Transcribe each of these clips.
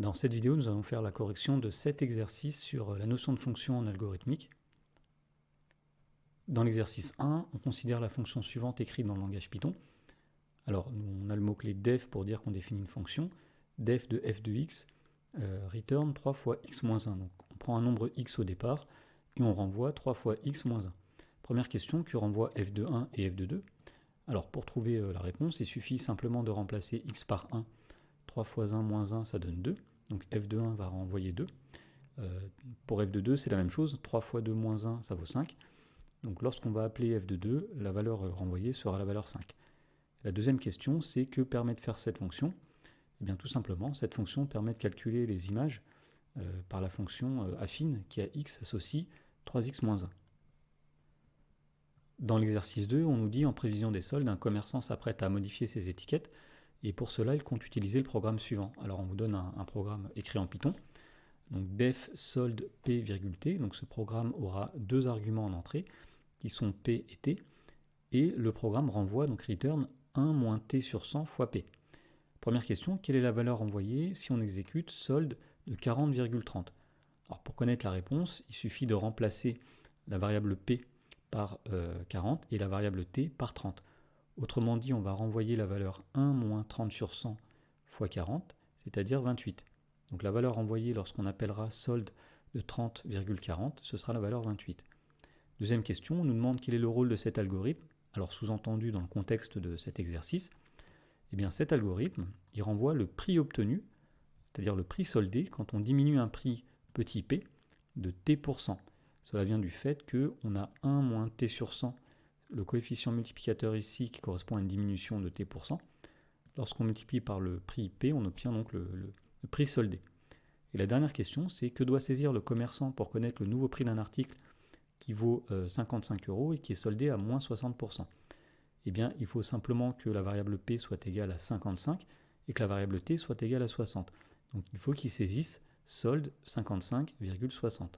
Dans cette vidéo, nous allons faire la correction de 7 exercices sur la notion de fonction en algorithmique. Dans l'exercice 1, on considère la fonction suivante écrite dans le langage Python. Alors, on a le mot-clé def pour dire qu'on définit une fonction. Def de f de x, return 3 fois x moins 1. Donc, on prend un nombre x au départ et on renvoie 3 fois x moins 1. Première question, que renvoie f de 1 et f de 2? Alors, pour trouver la réponse, il suffit simplement de remplacer x par 1. 3 fois 1 moins 1, ça donne 2. Donc f de 1 va renvoyer 2. Pour f de 2, c'est la même chose. 3 fois 2 moins 1, ça vaut 5. Donc lorsqu'on va appeler f de 2, la valeur renvoyée sera la valeur 5. La deuxième question, c'est que permet de faire cette fonction? Eh bien tout simplement, cette fonction permet de calculer les images par la fonction affine qui a x associe 3x moins 1. Dans l'exercice 2, on nous dit en prévision des soldes, un commerçant s'apprête à modifier ses étiquettes et pour cela, il compte utiliser le programme suivant. Alors on vous donne un programme écrit en Python. Donc def solde p, t. Donc ce programme aura deux arguments en entrée qui sont p et t. Et le programme renvoie, donc return 1 moins t sur 100 fois p. Première question, quelle est la valeur envoyée si on exécute solde de 40,30? Alors pour connaître la réponse, il suffit de remplacer la variable p par 40 et la variable t par 30. Autrement dit, on va renvoyer la valeur 1 moins 30 sur 100 fois 40, c'est-à-dire 28. Donc la valeur envoyée lorsqu'on appellera solde de 30,40, ce sera la valeur 28. Deuxième question, on nous demande quel est le rôle de cet algorithme. Alors sous-entendu dans le contexte de cet exercice, eh bien cet algorithme, il renvoie le prix obtenu, c'est-à-dire le prix soldé, quand on diminue un prix petit p de t%. Cela vient du fait qu'on a 1 moins t sur 100, le coefficient multiplicateur ici qui correspond à une diminution de t%. Lorsqu'on multiplie par le prix p, on obtient donc le prix soldé. Et la dernière question, c'est que doit saisir le commerçant pour connaître le nouveau prix d'un article qui vaut 55 € et qui est soldé à moins 60%. Eh bien, il faut simplement que la variable p soit égale à 55 et que la variable t soit égale à 60. Donc il faut qu'il saisisse solde 55,60.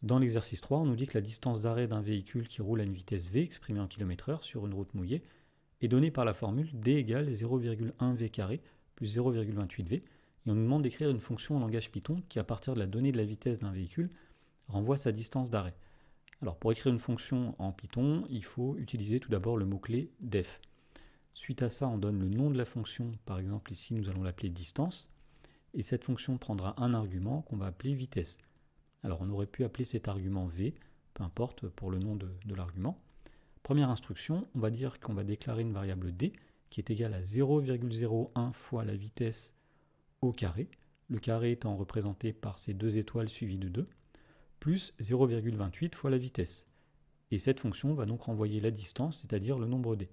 Dans l'exercice 3, on nous dit que la distance d'arrêt d'un véhicule qui roule à une vitesse v exprimée en km/h sur une route mouillée est donnée par la formule d égale 0,1 v carré plus 0,28 v, et on nous demande d'écrire une fonction en langage Python qui, à partir de la donnée de la vitesse d'un véhicule, renvoie sa distance d'arrêt. Alors pour écrire une fonction en Python, il faut utiliser tout d'abord le mot-clé def. Suite à ça, on donne le nom de la fonction, par exemple ici nous allons l'appeler distance, et cette fonction prendra un argument qu'on va appeler vitesse. Alors on aurait pu appeler cet argument v, peu importe pour le nom de l'argument. Première instruction, on va dire qu'on va déclarer une variable d qui est égale à 0,01 fois la vitesse au carré, le carré étant représenté par ces deux étoiles suivies de 2, plus 0,28 fois la vitesse. Et cette fonction va donc renvoyer la distance, c'est-à-dire le nombre d.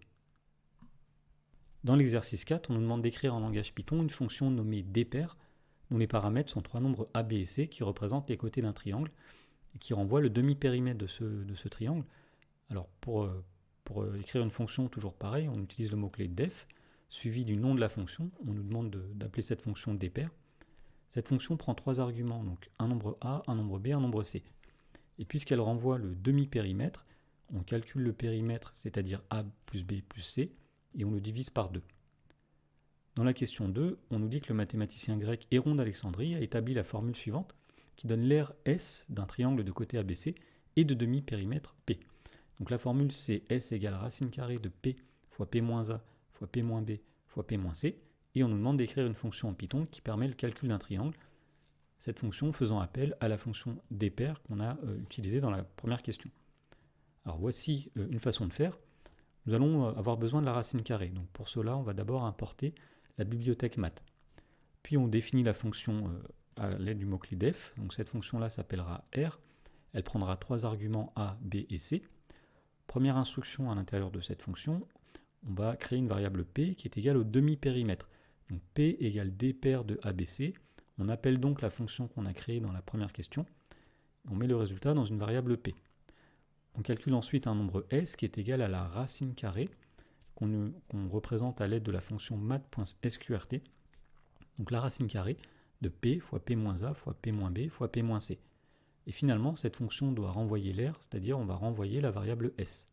Dans l'exercice 4, on nous demande d'écrire en langage Python une fonction nommée dpair, dont les paramètres sont trois nombres a, b et c qui représentent les côtés d'un triangle et qui renvoient le demi-périmètre de ce triangle. Alors pour écrire une fonction, toujours pareil, on utilise le mot-clé def, suivi du nom de la fonction. On nous demande d'appeler cette fonction dpair. Cette fonction prend trois arguments, donc un nombre a, un nombre b, un nombre c. Et puisqu'elle renvoie le demi-périmètre, on calcule le périmètre, c'est-à-dire a plus b plus c, et on le divise par 2. Dans la question 2, on nous dit que le mathématicien grec Héron d'Alexandrie a établi la formule suivante qui donne l'aire S d'un triangle de côté ABC et de demi-périmètre P. Donc la formule c'est S égale racine carrée de P fois P moins A fois P moins B fois P moins C, et on nous demande d'écrire une fonction en Python qui permet le calcul d'un triangle, cette fonction faisant appel à la fonction dpair qu'on a utilisée dans la première question. Alors voici une façon de faire. Nous allons avoir besoin de la racine carrée. Donc pour cela, on va d'abord importer la bibliothèque math. Puis on définit la fonction à l'aide du mot-clé def. Donc cette fonction-là s'appellera R. Elle prendra trois arguments a, b et c. Première instruction à l'intérieur de cette fonction, on va créer une variable p qui est égale au demi-périmètre. Donc p égale dpair de abc. On appelle donc la fonction qu'on a créée dans la première question. On met le résultat dans une variable p. On calcule ensuite un nombre s qui est égal à la racine carrée qu'on représente à l'aide de la fonction math.sqrt. Donc la racine carrée de p fois p moins a fois p moins b fois p moins c. Et finalement, cette fonction doit renvoyer l'aire, c'est-à-dire on va renvoyer la variable s.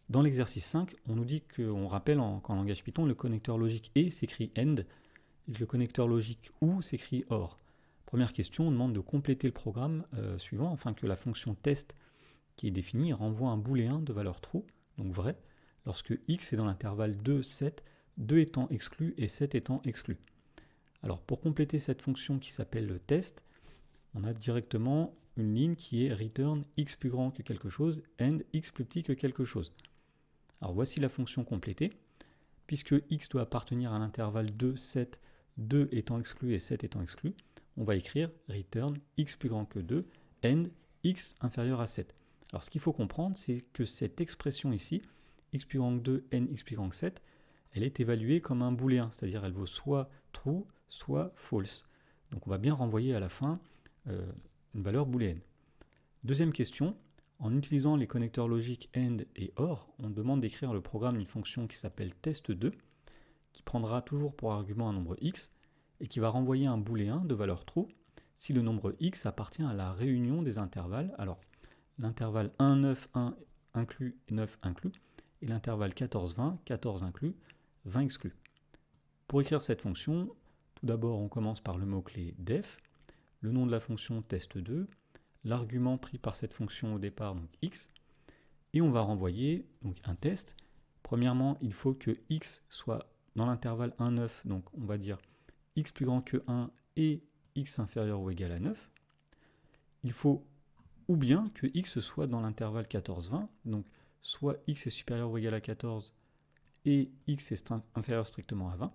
Dans l'exercice 5, on nous dit qu'on rappelle qu'en langage Python, le connecteur logique et s'écrit AND, et que le connecteur logique OU s'écrit OR. Première question, on demande de compléter le programme suivant afin que la fonction test qui est définie renvoie un booléen de valeur true, donc vrai, lorsque x est dans l'intervalle 2, 7, 2 étant exclu et 7 étant exclu. Alors pour compléter cette fonction qui s'appelle le test, on a directement une ligne qui est return x plus grand que quelque chose and x plus petit que quelque chose. Alors voici la fonction complétée. Puisque x doit appartenir à l'intervalle 2, 7, 2 étant exclu et 7 étant exclu, on va écrire return x plus grand que 2 and x inférieur à 7. Alors ce qu'il faut comprendre, c'est que cette expression ici, x plus grand que 2 and x plus grand que 7, elle est évaluée comme un booléen, c'est-à-dire elle vaut soit true, soit false. Donc on va bien renvoyer à la fin une valeur booléenne. Deuxième question, en utilisant les connecteurs logiques AND et OR, on demande d'écrire le programme d'une fonction qui s'appelle test2, qui prendra toujours pour argument un nombre x, et qui va renvoyer un booléen de valeur true si le nombre x appartient à la réunion des intervalles. Alors, l'intervalle 1, 9, 1 inclus et 9 inclus, et l'intervalle 14, 20, 14 inclus, 20 exclus. Pour écrire cette fonction, tout d'abord on commence par le mot-clé def, le nom de la fonction test2, l'argument pris par cette fonction au départ, donc x, et on va renvoyer donc, un test. Premièrement, il faut que x soit dans l'intervalle 1, 9, donc on va dire x plus grand que 1 et x inférieur ou égal à 9. Il faut ou bien que x soit dans l'intervalle 14, 20, donc soit x est supérieur ou égal à 14 et x est inférieur strictement à 20.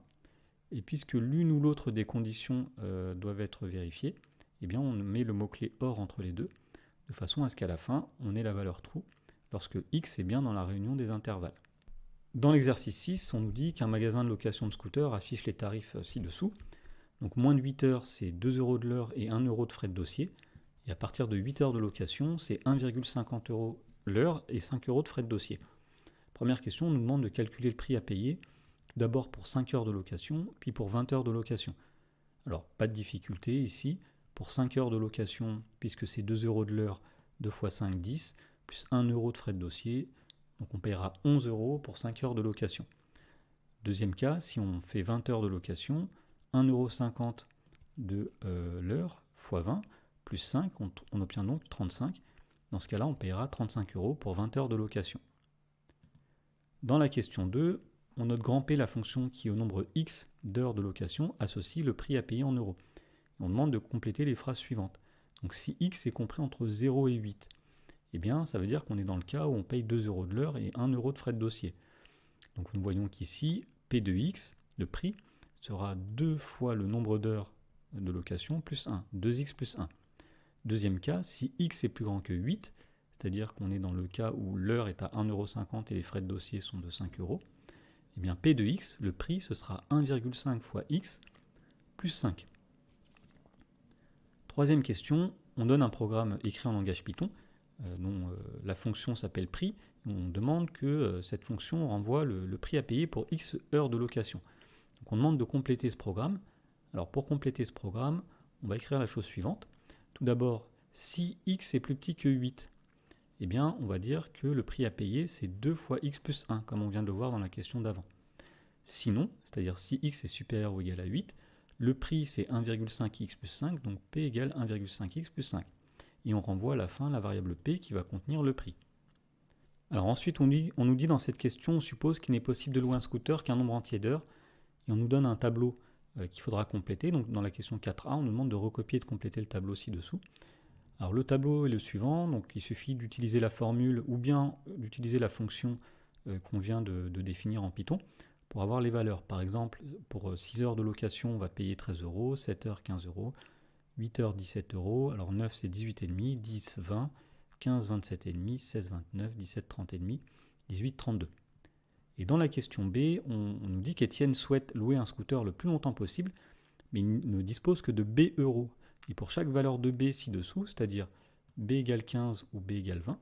Et puisque l'une ou l'autre des conditions doivent être vérifiées, eh bien on met le mot-clé OR entre les deux, de façon à ce qu'à la fin, on ait la valeur true, lorsque x est bien dans la réunion des intervalles. Dans l'exercice 6, on nous dit qu'un magasin de location de scooter affiche les tarifs ci-dessous. Donc moins de 8 heures, c'est 2 € de l'heure et 1 € de frais de dossier. Et à partir de 8 heures de location, c'est 1,50 € l'heure et 5 € de frais de dossier. Première question, on nous demande de calculer le prix à payer, tout d'abord pour 5 heures de location, puis pour 20 heures de location. Alors, pas de difficulté ici. Pour 5 heures de location, puisque c'est 2 € de l'heure, 2 x 5, 10, plus 1 € de frais de dossier, donc on paiera 11 € pour 5 heures de location. Deuxième cas, si on fait 20 heures de location, 1,50 € de l'heure x 20, plus 5, on obtient donc 35. Dans ce cas-là, on paiera 35 € pour 20 heures de location. Dans la question 2, on note grand P la fonction qui, au nombre x d'heures de location, associe le prix à payer en euros. On demande de compléter les phrases suivantes. Donc si x est compris entre 0 et 8, eh bien ça veut dire qu'on est dans le cas où on paye 2 € de l'heure et 1 € de frais de dossier. Donc nous voyons qu'ici, P de x, le prix, sera 2 fois le nombre d'heures de location plus 1, 2x plus 1. Deuxième cas, si x est plus grand que 8, c'est-à-dire qu'on est dans le cas où l'heure est à 1,50 € et les frais de dossier sont de 5 €, eh bien P de x, le prix, ce sera 1,5 fois x plus 5. Troisième question, on donne un programme écrit en langage Python, dont la fonction s'appelle prix. On demande que cette fonction renvoie le prix à payer pour x heures de location. Donc on demande de compléter ce programme. Alors pour compléter ce programme, on va écrire la chose suivante. Tout d'abord, si x est plus petit que 8, eh bien on va dire que le prix à payer c'est 2 fois x plus 1, comme on vient de le voir dans la question d'avant. Sinon, c'est-à-dire si x est supérieur ou égal à 8, le prix c'est 1,5x plus 5, donc p égale 1,5x plus 5. Et on renvoie à la fin la variable p qui va contenir le prix. Alors ensuite, on nous dit dans cette question, on suppose qu'il n'est possible de louer un scooter qu'un nombre entier d'heures, et on nous donne un tableau qu'il faudra compléter. Donc dans la question 4a, on nous demande de recopier et de compléter le tableau ci-dessous. Alors le tableau est le suivant, donc il suffit d'utiliser la formule ou bien d'utiliser la fonction qu'on vient de définir en Python pour avoir les valeurs. Par exemple, pour 6 heures de location, on va payer 13 €, 7 heures 15 €, 8 heures 17 €, alors 9 c'est 18,5, 10 20, 15 27,5, 16 29, 17 30,5, 18 32. Et dans la question B, on nous dit qu'Étienne souhaite louer un scooter le plus longtemps possible, mais il ne dispose que de B euros. Et pour chaque valeur de B ci-dessous, c'est-à-dire B égale 15 ou B égale 20,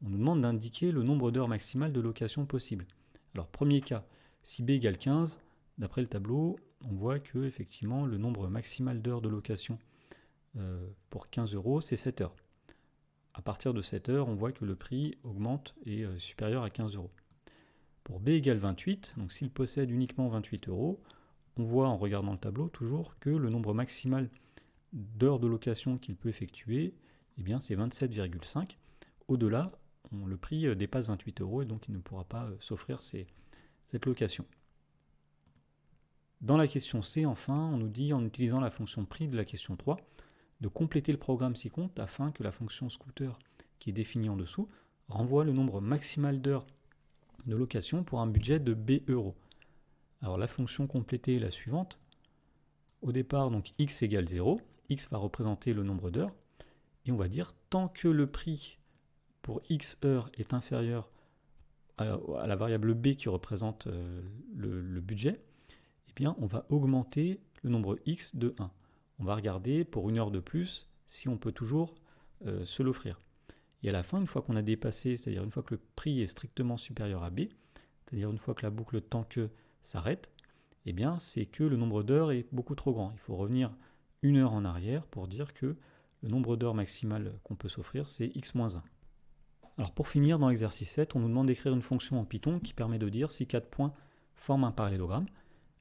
on nous demande d'indiquer le nombre d'heures maximales de location possible. Alors premier cas, si B égale 15, d'après le tableau, on voit que effectivement le nombre maximal d'heures de location pour 15 €, c'est 7 heures. À partir de 7 heures, on voit que le prix augmente et est supérieur à 15 €. Pour B égale 28, donc s'il possède uniquement 28 €, on voit en regardant le tableau toujours que le nombre maximal d'heures de location qu'il peut effectuer, eh bien c'est 27,5. Au-delà, le prix dépasse 28 € et donc il ne pourra pas s'offrir cette location. Dans la question C, enfin, on nous dit, en utilisant la fonction prix de la question 3, de compléter le programme ci-compte afin que la fonction scooter qui est définie en dessous renvoie le nombre maximal d'heures de location pour un budget de B euros. Alors la fonction complétée est la suivante. Au départ, donc x égale 0, x va représenter le nombre d'heures, et on va dire tant que le prix pour x heures est inférieur à la variable b qui représente le budget, eh bien on va augmenter le nombre x de 1. On va regarder pour une heure de plus si on peut toujours se l'offrir. Et à la fin, une fois qu'on a dépassé, c'est-à-dire une fois que le prix est strictement supérieur à b, c'est-à-dire une fois que la boucle tant que s'arrête, eh bien c'est que le nombre d'heures est beaucoup trop grand. Il faut revenir une heure en arrière pour dire que le nombre d'heures maximal qu'on peut s'offrir, c'est x-1. Alors pour finir, dans l'exercice 7, on nous demande d'écrire une fonction en Python qui permet de dire si 4 points forment un parallélogramme.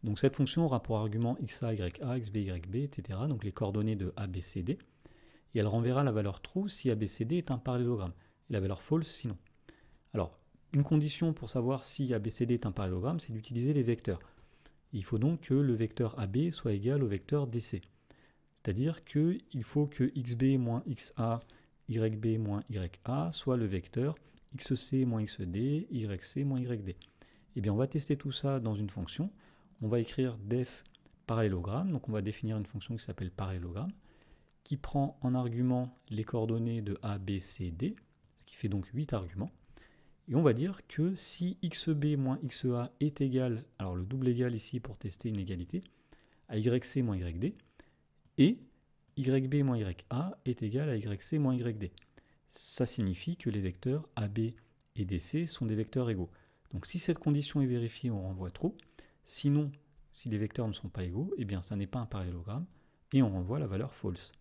Donc cette fonction aura pour argument xa, ya, xb, yb, etc., donc les coordonnées de a, b, c, d, et elle renverra la valeur true si ABCD est un parallélogramme, et la valeur false sinon. Alors, une condition pour savoir si ABCD est un parallélogramme, c'est d'utiliser les vecteurs. Il faut donc que le vecteur AB soit égal au vecteur DC. C'est-à-dire qu'il faut que xb moins xa, yb moins ya soit le vecteur xc moins xd, yc moins yd. Eh bien, on va tester tout ça dans une fonction. On va écrire def parallélogramme, donc on va définir une fonction qui s'appelle parallélogramme, qui prend en argument les coordonnées de A, B, C, D, ce qui fait donc 8 arguments. Et on va dire que si xb moins xa est égal, alors le double égal ici pour tester une égalité, à yc moins yd, et yb moins ya est égal à yc moins yd. Ça signifie que les vecteurs AB et DC sont des vecteurs égaux. Donc si cette condition est vérifiée, on renvoie true. Sinon, si les vecteurs ne sont pas égaux, eh bien ça n'est pas un parallélogramme, et on renvoie la valeur false.